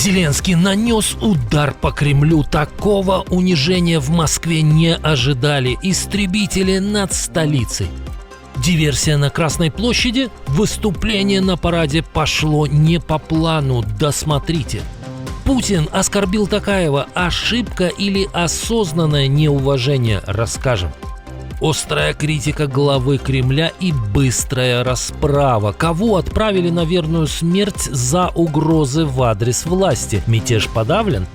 Зеленский нанес удар по Кремлю. Такого унижения в Москве не ожидали. Истребители над столицей. Диверсия на Красной площади. Выступление на параде пошло не по плану. Досмотрите. Путин оскорбил Токаева. Ошибка или осознанное неуважение? Расскажем. Острая критика главы Кремля и быстрая расправа. Кого отправили на верную смерть за угрозы в адрес власти? Мятеж подавлен?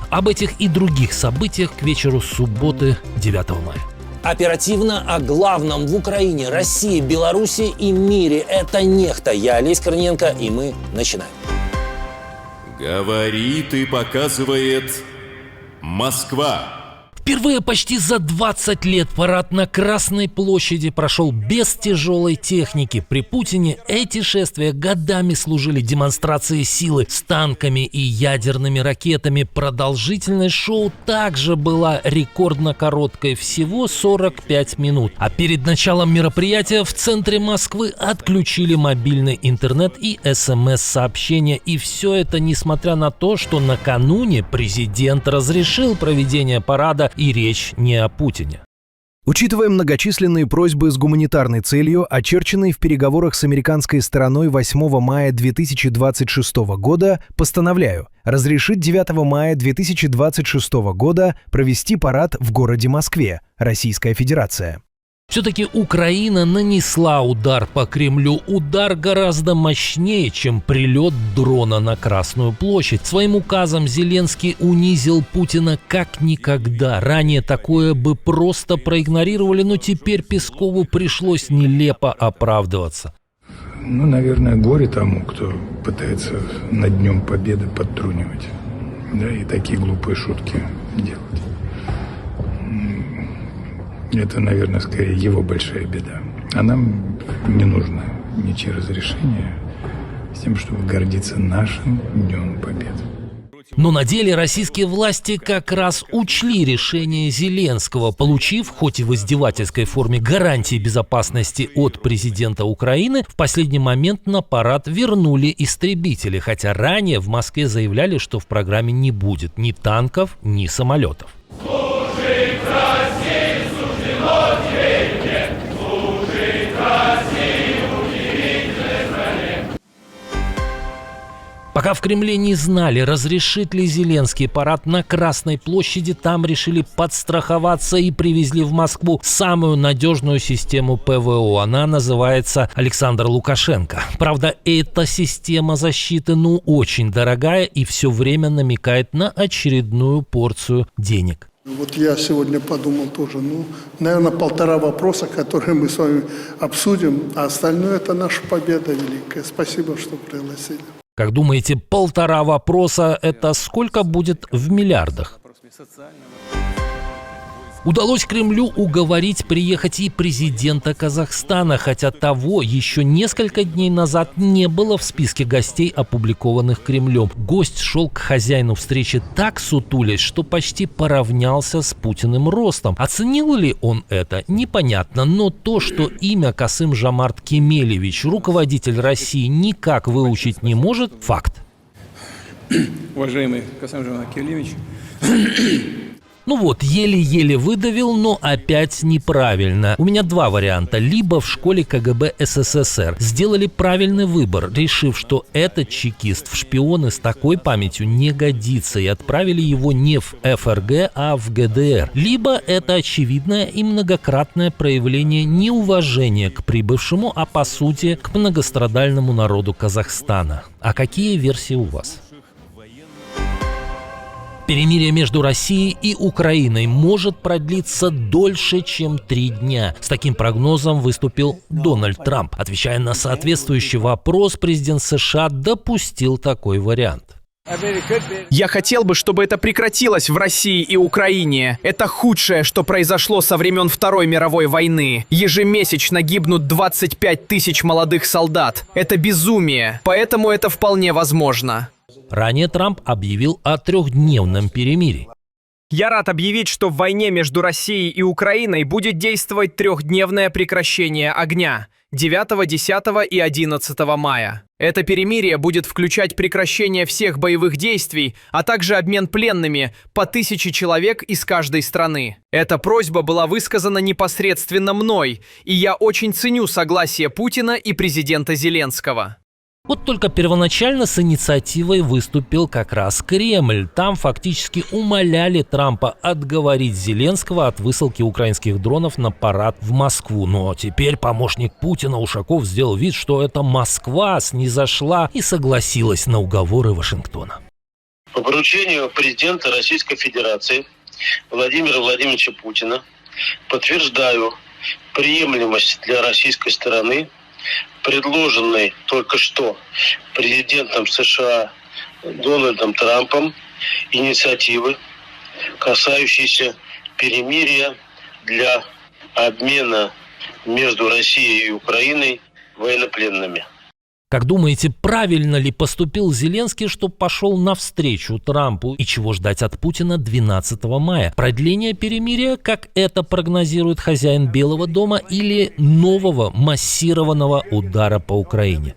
Об этих и других событиях к вечеру субботы 9 мая. Оперативно о главном в Украине, России, Беларуси и мире. Это «Нехта». Я Олесь Корниенко, и мы начинаем. Говорит и показывает Москва. Впервые почти за 20 лет парад на Красной площади прошел без тяжелой техники. При Путине эти шествия годами служили демонстрацией силы с танками и ядерными ракетами. Продолжительность шоу также была рекордно короткой, всего 45 минут. А перед началом мероприятия в центре Москвы отключили мобильный интернет и СМС-сообщения. И все это несмотря на то, что накануне президент разрешил проведение парада, и речь не о Путине. Учитывая многочисленные просьбы с гуманитарной целью, очерченные в переговорах с американской стороной 8 мая 2026 года, постановляю разрешить 9 мая 2026 года провести парад в городе Москве, Российская Федерация. Все-таки Украина нанесла удар по Кремлю. Удар гораздо мощнее, чем прилет дрона на Красную площадь. Своим указом Зеленский унизил Путина как никогда. Ранее такое бы просто проигнорировали, но теперь Пескову пришлось нелепо оправдываться. Наверное, горе тому, кто пытается над Днем Победы подтрунивать, да, и такие глупые шутки делать. Это, наверное, скорее его большая беда. А нам не нужно ничье разрешение с тем, чтобы гордиться нашим Днем Победы. Но на деле российские власти как раз учли решение Зеленского, получив, хоть и в издевательской форме, гарантии безопасности от президента Украины, в последний момент на парад вернули истребители, хотя ранее в Москве заявляли, что в программе не будет ни танков, ни самолетов. Пока в Кремле не знали, разрешит ли Зеленский парад на Красной площади, там решили подстраховаться и привезли в Москву самую надежную систему ПВО. Она называется Александр Лукашенко. Правда, эта система защиты очень дорогая и все время намекает на очередную порцию денег. Вот я сегодня подумал тоже, наверное, 1,5 вопроса, которые мы с вами обсудим, а остальное это наша победа великая. Спасибо, что пригласили. Как думаете, 1,5 вопроса – это сколько будет в миллиардах? Удалось Кремлю уговорить приехать и президента Казахстана, хотя того еще несколько дней назад не было в списке гостей, опубликованных Кремлем. Гость шел к хозяину встречи так сутулясь, что почти поравнялся с Путиным ростом. Оценил ли он это, непонятно, но то, что имя Касым-Жомарт Кемелевич руководитель России никак выучить не может – факт. Уважаемый Касым-Жомарт Кемелевич. Еле-еле выдавил, но опять неправильно. У меня два варианта. Либо в школе КГБ СССР сделали правильный выбор, решив, что этот чекист в шпионы с такой памятью не годится, и отправили его не в ФРГ, а в ГДР. Либо это очевидное и многократное проявление неуважения к прибывшему, а по сути к многострадальному народу Казахстана. А какие версии у вас? Перемирие между Россией и Украиной может продлиться дольше, чем 3 дня. С таким прогнозом выступил Дональд Трамп. Отвечая на соответствующий вопрос, президент США допустил такой вариант. Я хотел бы, чтобы это прекратилось в России и Украине. Это худшее, что произошло со времен Второй мировой войны. Ежемесячно гибнут 25 тысяч молодых солдат. Это безумие, поэтому это вполне возможно. Ранее Трамп объявил о 3-дневном перемирии. Я рад объявить, что в войне между Россией и Украиной будет действовать трехдневное прекращение огня 9, 10 и 11 мая. Это перемирие будет включать прекращение всех боевых действий, а также обмен пленными по 1000 человек из каждой страны. Эта просьба была высказана непосредственно мной, и я очень ценю согласие Путина и президента Зеленского. Вот только первоначально с инициативой выступил как раз Кремль. Там фактически умоляли Трампа отговорить Зеленского от высылки украинских дронов на парад в Москву. Но теперь помощник Путина Ушаков сделал вид, что это Москва снизошла и согласилась на уговоры Вашингтона. По поручению президента Российской Федерации Владимира Владимировича Путина подтверждаю приемлемость для российской стороны предложенной только что президентом США Дональдом Трампом инициативы, касающейся перемирия для обмена между Россией и Украиной военнопленными. Как думаете, правильно ли поступил Зеленский, что пошел навстречу Трампу? И чего ждать от Путина 12 мая? Продление перемирия, как это прогнозирует хозяин Белого дома, или нового массированного удара по Украине?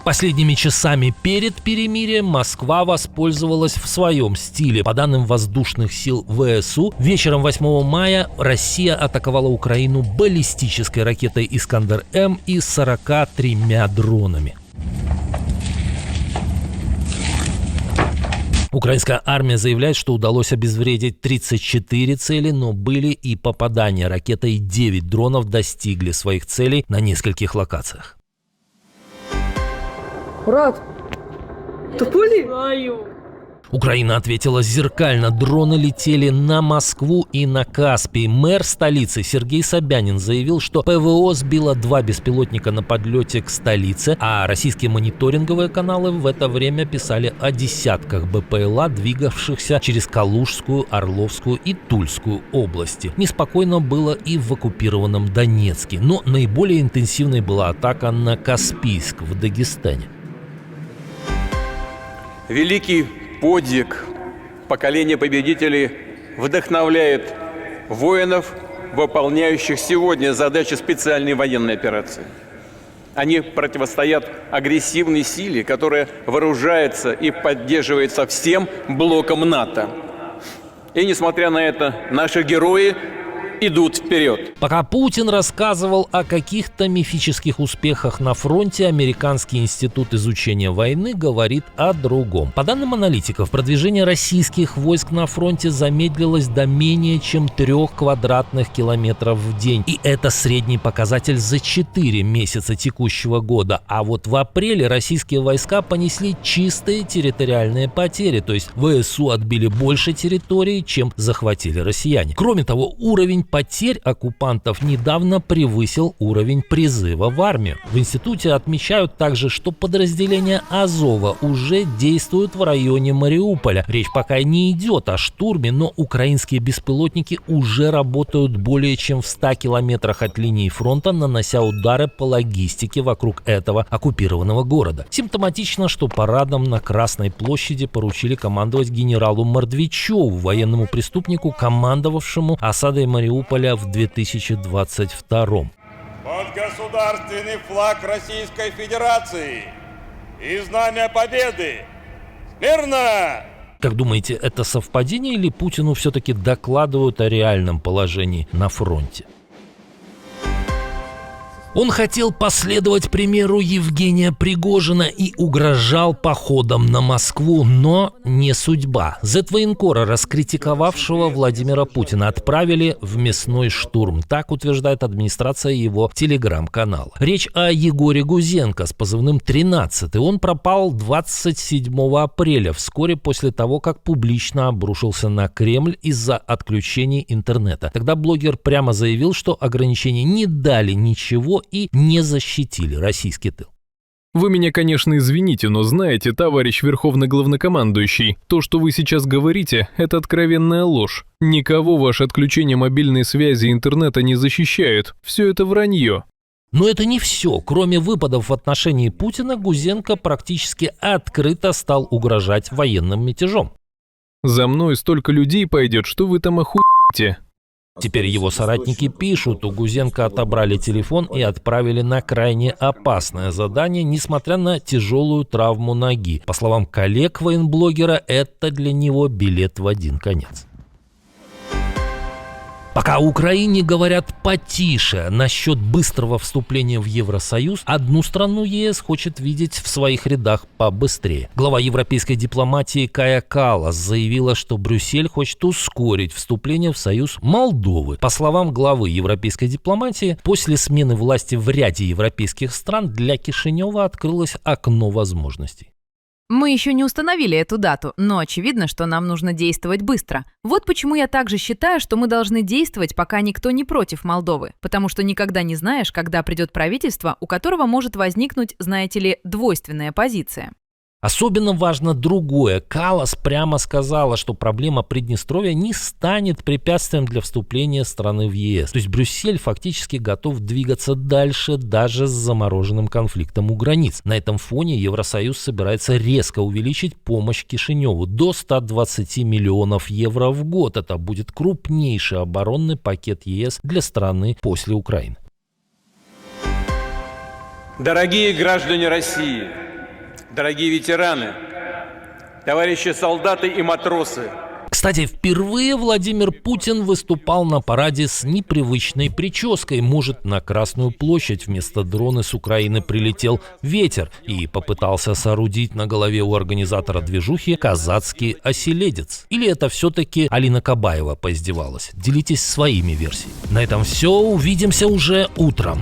Последними часами перед перемирием Москва воспользовалась в своем стиле. По данным воздушных сил ВСУ, вечером 8 мая Россия атаковала Украину баллистической ракетой «Искандер-М» и 43 дронами. Украинская армия заявляет, что удалось обезвредить 34 цели, но были и попадания. Ракетой 9 дронов достигли своих целей на нескольких локациях. Брат, тополи? Украина ответила зеркально. Дроны летели на Москву и на Каспий. Мэр столицы Сергей Собянин заявил, что ПВО сбило 2 беспилотника на подлете к столице, а российские мониторинговые каналы в это время писали о десятках БПЛА, двигавшихся через Калужскую, Орловскую и Тульскую области. Неспокойно было и в оккупированном Донецке, но наиболее интенсивной была атака на Каспийск в Дагестане. Великий подвиг поколения победителей вдохновляет воинов, выполняющих сегодня задачи специальной военной операции. Они противостоят агрессивной силе, которая вооружается и поддерживается всем блоком НАТО. И несмотря на это, наши герои идут вперед. Пока Путин рассказывал о каких-то мифических успехах на фронте, Американский институт изучения войны говорит о другом. По данным аналитиков, продвижение российских войск на фронте замедлилось до менее чем 3 квадратных километров в день. И это средний показатель за 4 месяца текущего года. А вот в апреле российские войска понесли чистые территориальные потери, то есть ВСУ отбили больше территорий, чем захватили россияне. Кроме того, уровень потерь оккупантов недавно превысил уровень призыва в армию. В институте отмечают также, что подразделения Азова уже действуют в районе Мариуполя. Речь пока не идет о штурме, но украинские беспилотники уже работают более чем в 100 километрах от линии фронта, нанося удары по логистике вокруг этого оккупированного города. Симптоматично, что парадом на Красной площади поручили командовать генералу Мордвичеву, военному преступнику, командовавшему осадой Мариуполя в 2022. Под государственный флаг Российской Федерации и знамя победы. Мирно! Как думаете, это совпадение или Путину все-таки докладывают о реальном положении на фронте? Он хотел последовать примеру Евгения Пригожина и угрожал походом на Москву, но не судьба. Зет-военкора, раскритиковавшего Владимира Путина, отправили в мясной штурм. Так утверждает администрация его телеграм-канала. Речь о Егоре Гузенко с позывным 13-й. Он пропал 27 апреля, вскоре после того, как публично обрушился на Кремль из-за отключения интернета. Тогда блогер прямо заявил, что ограничения не дали ничего и не защитили российский тыл. Вы меня, конечно, извините, но знаете, товарищ Верховный Главнокомандующий, то, что вы сейчас говорите, это откровенная ложь. Никого ваше отключение мобильной связи и интернета не защищает. Все это вранье. Но это не все. Кроме выпадов в отношении Путина, Гузенко практически открыто стал угрожать военным мятежом. За мной столько людей пойдет, что вы там охуете. Теперь его соратники пишут, у Гузенко отобрали телефон и отправили на крайне опасное задание, несмотря на тяжелую травму ноги. По словам коллег военблогера, это для него билет в один конец. Пока Украине говорят потише насчет быстрого вступления в Евросоюз, одну страну ЕС хочет видеть в своих рядах побыстрее. Глава европейской дипломатии Кая Каллас заявила, что Брюссель хочет ускорить вступление в Союз Молдовы. По словам главы европейской дипломатии, после смены власти в ряде европейских стран для Кишинева открылось окно возможностей. Мы еще не установили эту дату, но очевидно, что нам нужно действовать быстро. Вот почему я также считаю, что мы должны действовать, пока никто не против Молдовы. Потому что никогда не знаешь, когда придет правительство, у которого может возникнуть, знаете ли, двойственная позиция. Особенно важно другое. Каллас прямо сказала, что проблема Приднестровья не станет препятствием для вступления страны в ЕС. То есть Брюссель фактически готов двигаться дальше даже с замороженным конфликтом у границ. На этом фоне Евросоюз собирается резко увеличить помощь Кишиневу до 120 миллионов евро в год. Это будет крупнейший оборонный пакет ЕС для страны после Украины. Дорогие граждане России, дорогие ветераны, товарищи солдаты и матросы. Кстати, впервые Владимир Путин выступал на параде с непривычной прической. Может, на Красную площадь вместо дрона с Украины прилетел ветер и попытался соорудить на голове у организатора движухи казацкий оселедец. Или это все-таки Алина Кабаева поиздевалась? Делитесь своими версиями. На этом все. Увидимся уже утром.